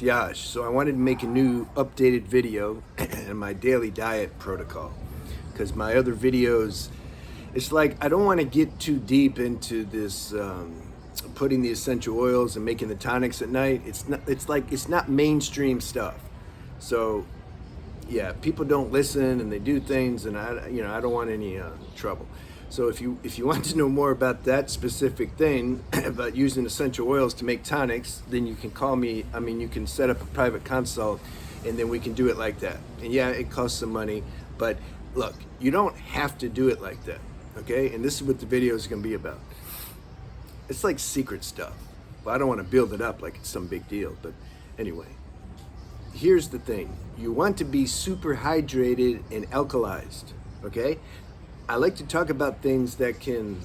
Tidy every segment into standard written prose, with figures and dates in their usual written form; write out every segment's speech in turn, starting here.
Yash. So I wanted to make a new updated video in my daily diet protocol because my other videos, it's like I don't want to get too deep into this putting the essential oils and making the tonics at night. It's not mainstream stuff. So yeah, people don't listen and they do things, and I don't want any trouble. So if you want to know more about that specific thing about using essential oils to make tonics, then you can call me. I mean, you can set up a private consult, and then we can do it like that. And yeah, it costs some money, but look, you don't have to do it like that, okay? And this is what the video is going to be about. It's like secret stuff. Well, I don't want to build it up like it's some big deal, but anyway. Here's the thing. You want to be super hydrated and alkalized, okay? I like to talk about things that can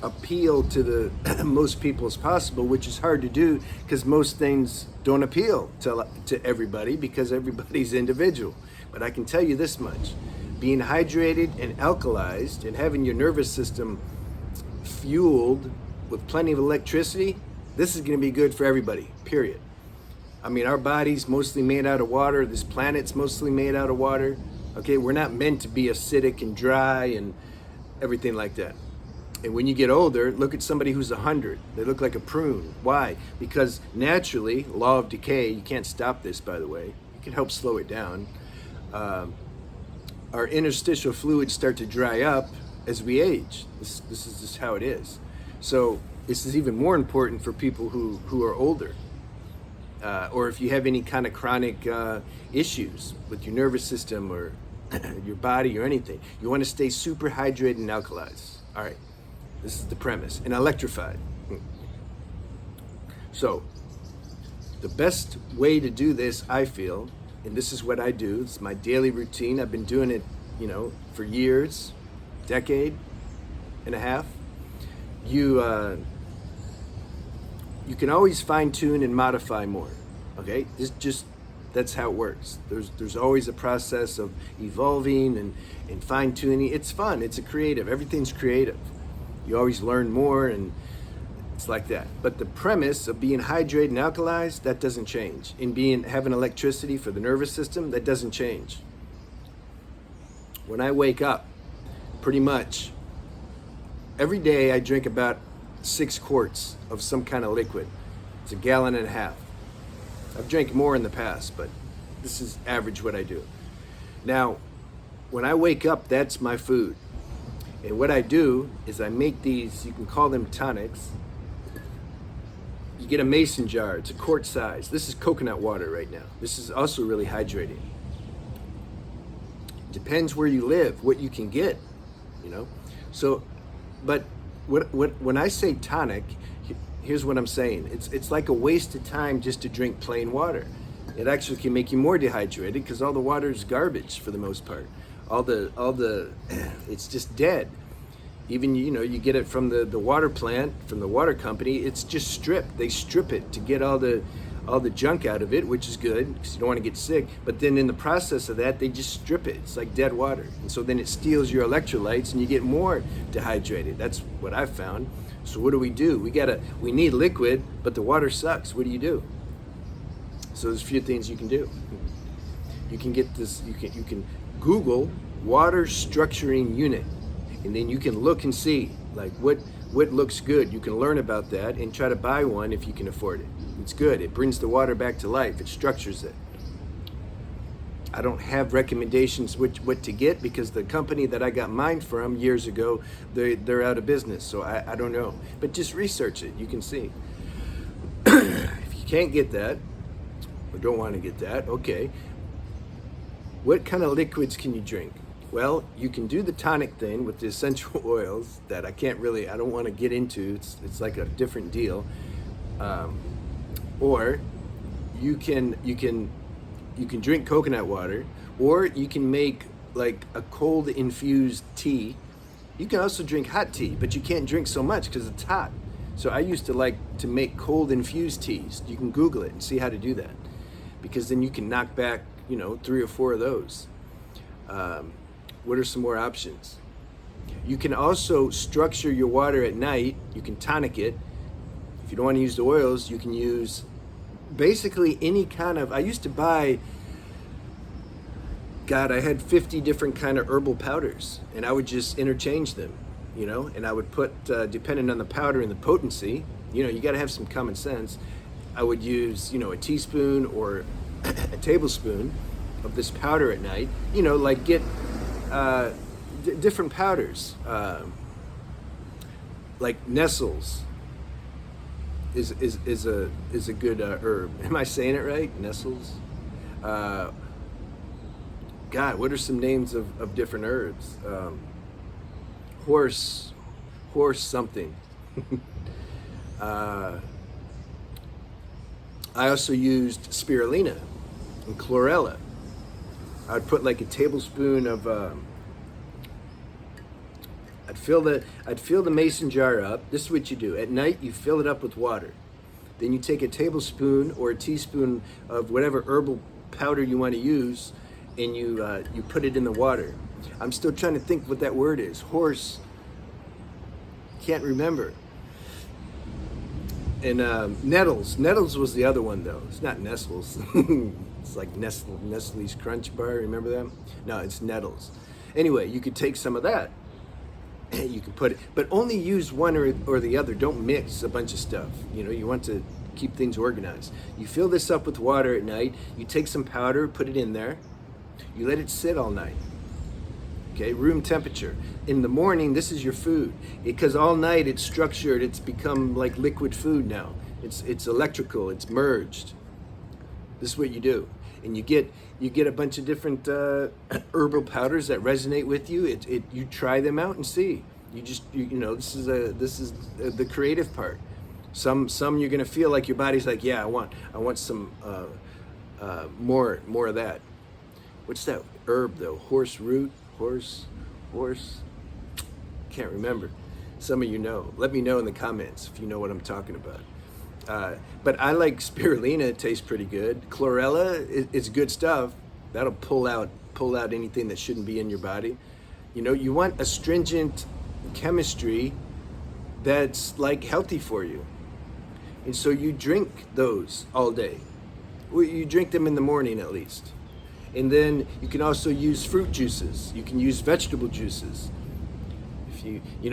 appeal to the most people as possible, which is hard to do because most things don't appeal to everybody because everybody's individual. But I can tell you this much. Being hydrated and alkalized and having your nervous system fueled with plenty of electricity, this is going to be good for everybody, period. I mean, our body's mostly made out of water. This planet's mostly made out of water. Okay, we're not meant to be acidic and dry and everything like that. And when you get older, look at somebody who's 100. They look like a prune. Why? Because naturally, law of decay, you can't stop this, by the way. You can help slow it down. Our interstitial fluids start to dry up as we age. This is just how it is. So this is even more important for people who are older. Or if you have any kind of chronic issues with your nervous system or your body or anything, you want to stay super hydrated and alkalized. All right, this is the premise. And electrified. So the best way to do this, I feel, and this is what I do, it's my daily routine. I've been doing it, for years, decade and a half. You can always fine tune and modify more. Okay, that's how it works. There's always a process of evolving and fine tuning. It's fun. It's a creative. Everything's creative. You always learn more, and it's like that. But the premise of being hydrated and alkalized, that doesn't change. In having electricity for the nervous system, that doesn't change. When I wake up, pretty much every day I drink about 6 quarts of some kind of liquid. It's 1.5 gallons. I've drank more in the past, but this is average what I do. Now, when I wake up, that's my food. And what I do is I make these, you can call them tonics. You get a mason jar, it's a quart size. This is coconut water right now. This is also really hydrating. Depends where you live, what you can get, So, but when I say tonic, here's what I'm saying. It's like a waste of time just to drink plain water. It actually can make you more dehydrated because all the water is garbage for the most part. All the it's just dead. Even you get it from the water plant, from the water company. It's just stripped. They strip it to get all the junk out of it, which is good because you don't want to get sick. But then in the process of that, they just strip it. It's like dead water, and so then it steals your electrolytes, and you get more dehydrated. That's what I've found. So what do? We need liquid, but the water sucks. What do you do? So there's a few things you can do. You can get this. You can Google water structuring unit, and then you can look and see like what looks good. You can learn about that and try to buy one if you can afford it. It's good. It brings the water back to life. It structures it. I don't have recommendations what to get because the company that I got mine from years ago, they're out of business. So I don't know. But just research it. You can see. If you can't get that or don't want to get that, okay. What kind of liquids can you drink? Well, you can do the tonic thing with the essential oils that I don't want to get into. It's like a different deal. Or you can drink coconut water, or you can make like a cold infused tea. You can also drink hot tea, but you can't drink so much because it's hot. So I used to like to make cold infused teas. You can Google it and see how to do that, because then you can knock back 3 or 4 of those. What are some more options? You can also structure your water at night. You can tonic it. If you don't want to use the oils, you can use basically any kind of, I used to buy, God, I had 50 different kind of herbal powders, and I would just interchange them, and I would put, depending on the powder and the potency, you got to have some common sense. I would use, a teaspoon or a tablespoon of this powder at night, like get different powders, like Nestles is a good herb. Am I saying it right? Nestles. God, what are some names of different herbs? Horse something. I also used spirulina and chlorella. I'd put like a tablespoon of. I'd fill the mason jar up. This is what you do. At night, you fill it up with water. Then you take a tablespoon or a teaspoon of whatever herbal powder you want to use, and you put it in the water. I'm still trying to think what that word is. Horse. Can't remember. And Nettles. Nettles was the other one, though. It's not Nestles. It's like Nestle's Crunch Bar. Remember them? No, it's Nettles. Anyway, you could take some of that. You can put it, but only use one or the other. Don't mix a bunch of stuff. You want to keep things organized. You fill this up with water at night. You take some powder, put it in there. You let it sit all night. Okay, room temperature. In the morning, this is your food, because all night it's structured. It's become like liquid food now. It's electrical. It's merged. This is what you do, and you get a bunch of different herbal powders that resonate with you. You try them out and see. This is the creative part. Some you're gonna feel like your body's like, yeah, I want some more of that. What's that herb though? Horse root, horse. Can't remember. Some of you know. Let me know in the comments if you know what I'm talking about. But I like spirulina. It tastes pretty good. Chlorella, it's good stuff. That'll pull out anything that shouldn't be in your body. You want astringent chemistry that's like healthy for you. And so you drink those all day. Well, you drink them in the morning at least. And then you can also use fruit juices. You can use vegetable juices.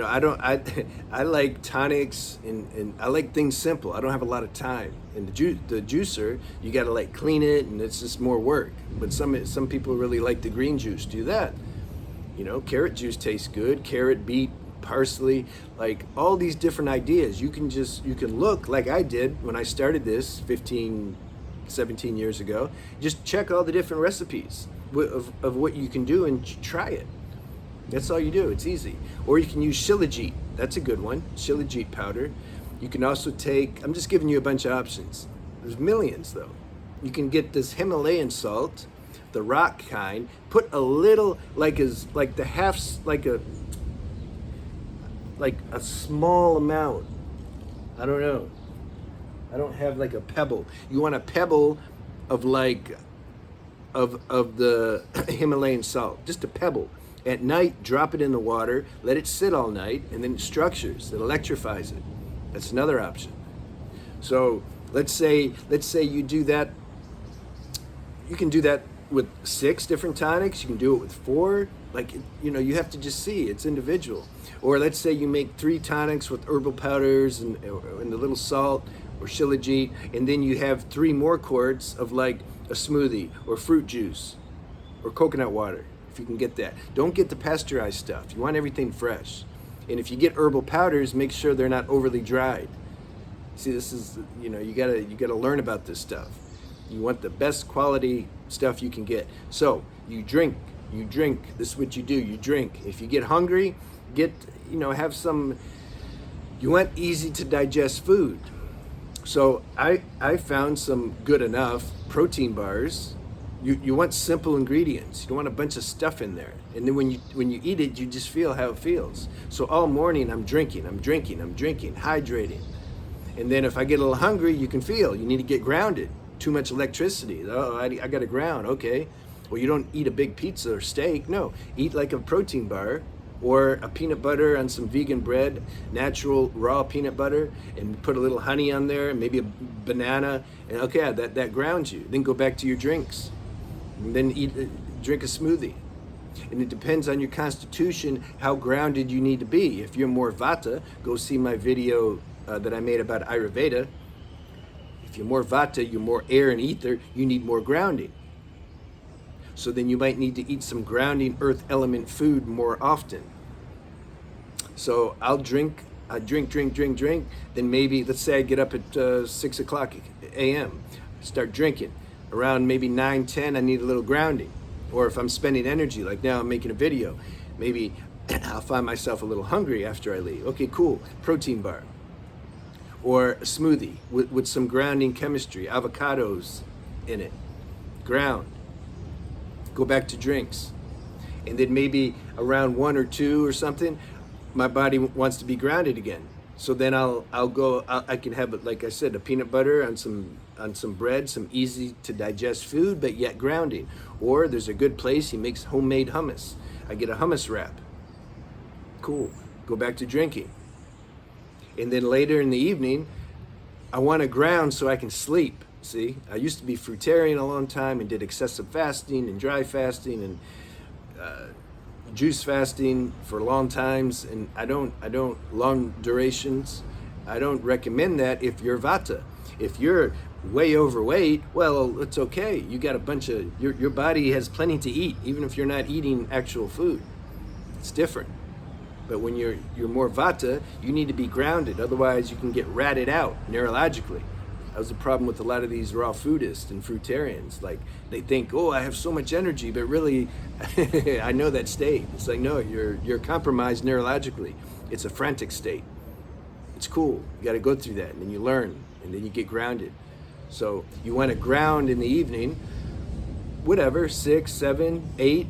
I like tonics and I like things simple. I don't have a lot of time. And the juicer, you got to like clean it, and it's just more work. But some people really like the green juice. Do that. Carrot juice tastes good. Carrot, beet, parsley, like all these different ideas. You can look like I did when I started this 17 years ago. Just check all the different recipes of what you can do and try it. That's all you do. It's easy. Or you can use shilajit. That's a good one. Shilajit powder. You can also take, I'm just giving you a bunch of options. There's millions though. You can get this Himalayan salt, the rock kind, put a little, like a small amount. I don't know. I don't have like a pebble. You want a pebble of the Himalayan salt, just a pebble. At night, drop it in the water, let it sit all night, and then it structures, it electrifies it. That's another option. So let's say you do that. You can do that with 6 different tonics. You can do it with 4. You have to just see. It's individual. Or let's say you make 3 tonics with herbal powders and a little salt or shilajit, and then you have 3 more quarts of like a smoothie or fruit juice or coconut water. If you can get that. Don't get the pasteurized stuff. You want everything fresh. And if you get herbal powders, make sure they're not overly dried. See, this is, you gotta learn about this stuff. You want the best quality stuff you can get. So you drink. This is what you do. You drink. If you get hungry, have some. You want easy to digest food. So I found some good enough protein bars. You want simple ingredients. You don't want a bunch of stuff in there. And then when you eat it, you just feel how it feels. So all morning I'm drinking, hydrating. And then if I get a little hungry, you can feel you need to get grounded. Too much electricity. Oh, I got to ground. Okay. Well, you don't eat a big pizza or steak. No, eat like a protein bar or a peanut butter on some vegan bread, natural raw peanut butter, and put a little honey on there, and maybe a banana, and okay, that grounds you. Then go back to your drinks, and then drink a smoothie. And it depends on your constitution how grounded you need to be. If you're more Vata, go see my video that I made about Ayurveda. If you're more Vata, you're more air and ether, you need more grounding. So then you might need to eat some grounding earth element food more often. So I drink. Then maybe, let's say I get up at 6 o'clock a.m., start drinking. Around maybe 9, 10, I need a little grounding. Or if I'm spending energy, like now I'm making a video, maybe I'll find myself a little hungry after I leave. Okay, cool, protein bar. Or a smoothie with some grounding chemistry, avocados in it, ground. Go back to drinks. And then maybe around 1 or 2 or something, my body wants to be grounded again. So then I can have, like I said, a peanut butter on some bread, some easy to digest food, but yet grounding. Or there's a good place, he makes homemade hummus. I get a hummus wrap. Cool, go back to drinking. And then later in the evening, I want to ground so I can sleep. See, I used to be fruitarian a long time and did excessive fasting and dry fasting and juice fasting for long times, and I don't long durations. I don't recommend that if you're Vata. If you're way overweight, well, it's okay. You got a bunch of your body has plenty to eat, even if you're not eating actual food. It's different. But when you're more Vata, you need to be grounded. Otherwise, you can get ratted out neurologically. That was the problem with a lot of these raw foodists and fruitarians. Like, they think, oh, I have so much energy, but really, I know that state. It's like, no, you're compromised neurologically. It's a frantic state. It's cool. You got to go through that, and then you learn, and then you get grounded. So you want to ground in the evening, whatever, 6, 7, 8,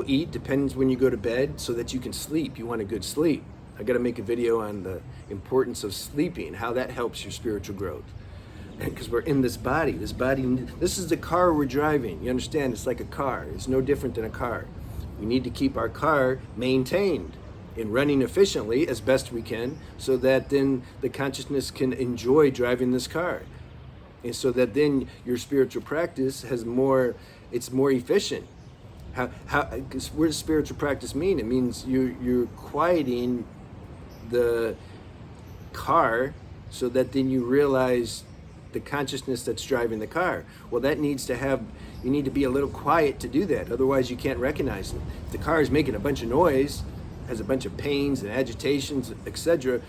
eat, depends when you go to bed, so that you can sleep. You want a good sleep. I got to make a video on the importance of sleeping, how that helps your spiritual growth. Because we're in this body. This is the car we're driving. You understand? It's like a car. It's no different than a car. We need to keep our car maintained and running efficiently as best we can, so that then the consciousness can enjoy driving this car. And so that then your spiritual practice it's more efficient. Because what does spiritual practice mean? It means you're quieting the car so that then you realize the consciousness that's driving the car. Well, you need to be a little quiet to do that. Otherwise, you can't recognize it. If the car is making a bunch of noise, has a bunch of pains and agitations, etc.,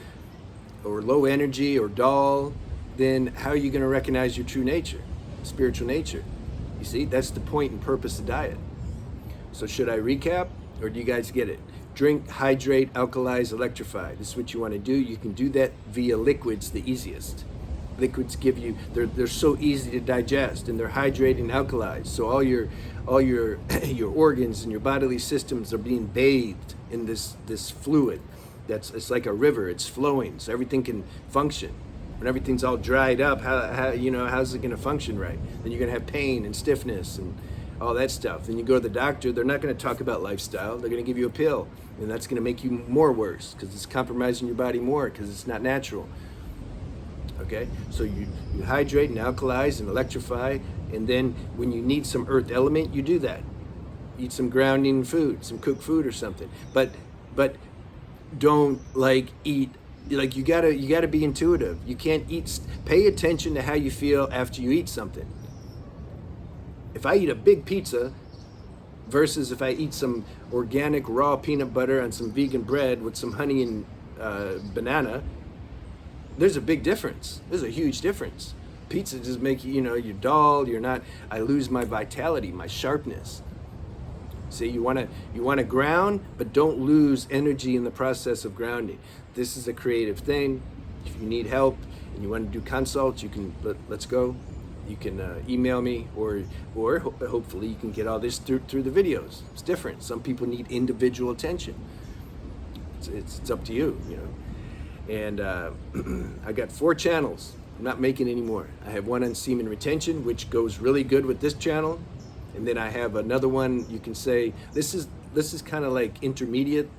or low energy or dull, then how are you going to recognize your true nature, spiritual nature? You see, that's the point and purpose of diet. So should I recap, or do you guys get it? Drink, hydrate, alkalize, electrify. This is what you want to do. You can do that via liquids, the easiest. Liquids give you, they're so easy to digest, and they're hydrate and alkalize. So all your your organs and your bodily systems are being bathed in this fluid. It's like a river. It's flowing, so everything can function. When everything's all dried up, how's it going to function right? Then you're going to have pain and stiffness and all that stuff. Then you go to the doctor, they're not going to talk about lifestyle. They're going to give you a pill, and that's going to make you more worse, because it's compromising your body more, because it's not natural. Okay, so you hydrate and alkalize and electrify, and then when you need some earth element, you do that. Eat some grounding food, some cooked food or something. But don't eat. You gotta be intuitive. You can't eat. Pay attention to how you feel after you eat something. If I eat a big pizza versus if I eat some organic raw peanut butter on some vegan bread with some honey and banana, there's a big difference. There's a huge difference. Pizza just make you're dull, I lose my vitality, my sharpness. See, you want to ground, but don't lose energy in the process of grounding. This is a creative thing. If you need help and you want to do consults, you can, let's go. You can email me, or hopefully you can get all this through the videos. It's different. Some people need individual attention. It's up to you, And I got 4 channels. I'm not making any more. I have one on semen retention, which goes really good with this channel. And then I have another one, you can say, this is kind of like intermediate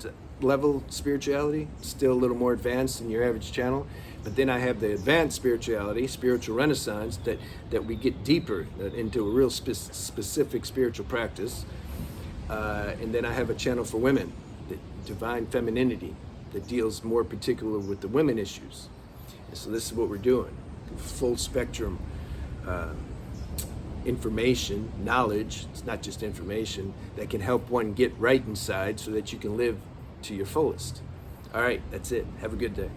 level spirituality, still a little more advanced than your average channel. But then I have the advanced spirituality, spiritual renaissance, that we get deeper into a real specific spiritual practice. And then I have a channel for women, the divine femininity, that deals more particular with the women issues. And so this is what we're doing, full spectrum information, knowledge. It's not just information that can help one get right inside so that you can live to your fullest. All right, that's it. Have a good day.